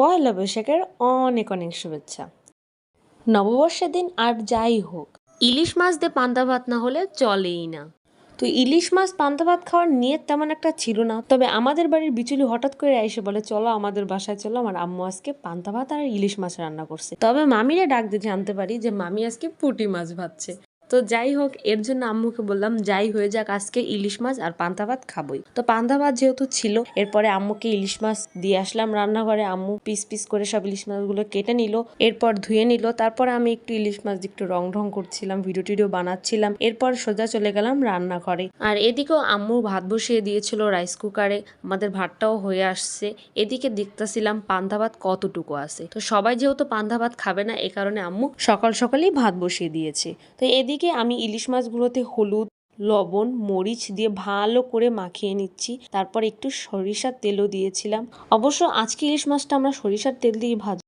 পয়লা বৈশাখের অনেক অনেক শুভেচ্ছা। নববর্ষের দিন আর যাই হোক, ইলিশ মাছ দিয়ে পান্তা ভাত না হলে চলেই না। তো ইলিশ মাছ পান্তা ভাত খাওয়ার নিয়ত তেমন একটা ছিল না, তবে আমাদের বাড়ির বিচুলি হঠাৎ করে এসে বলে চলো আমাদের বাসায় চলো, আমার আম্মু আজকে পান্তা ভাত আর ইলিশ মাছ রান্না করছে। তবে মামিরে ডাক দিয়ে জানতে পারি যে মামি আজকে পুঁটি মাছ ভাজছে। তো যাই হোক, এর জন্য আম্মুকে বললাম যাই হয়ে যাক, আজকে ইলিশ মাছ আর পান্তা ভাত খাবোই। তো পান্তা ভাত যেহেতু ছিল, এরপরে আম্মুকে ইলিশ মাছ দিয়ে আসলাম রান্নাঘরে। আম্মু পিস পিস করে সব ইলিশ মাছগুলো কেটে নিল, এরপর ধুয়ে নিল। তারপর আমি একটু ইলিশ মাছ একটু রং ঢং করছিলাম, ভিডিও টিডিও বানাচ্ছিলাম। এরপর সোজা চলে গেলাম রান্নাঘরে। আর এদিকেও আম্মু ভাত বসিয়ে দিয়েছিল রাইস কুকারে, আমাদের ভাতটাও হয়ে আসছে। এদিকে দেখতেছিলাম পান্তা ভাত কতটুকু আছে। তো সবাই যেহেতু পান্তা ভাত খাবে না, এই কারণে আম্মু সকাল সকালেই ভাত বসিয়ে দিয়েছে। তো এদিকে আমি ইলিশ মাছগুলোতে হলুদ, লবণ, মরিচ দিয়ে ভালো করে মাখিয়ে নিচ্ছি। তারপর একটু সরিষার তেলও দিয়েছিলাম। অবশ্য আজকে ইলিশ মাছটা আমরা সরিষার তেল দিয়ে ভাজ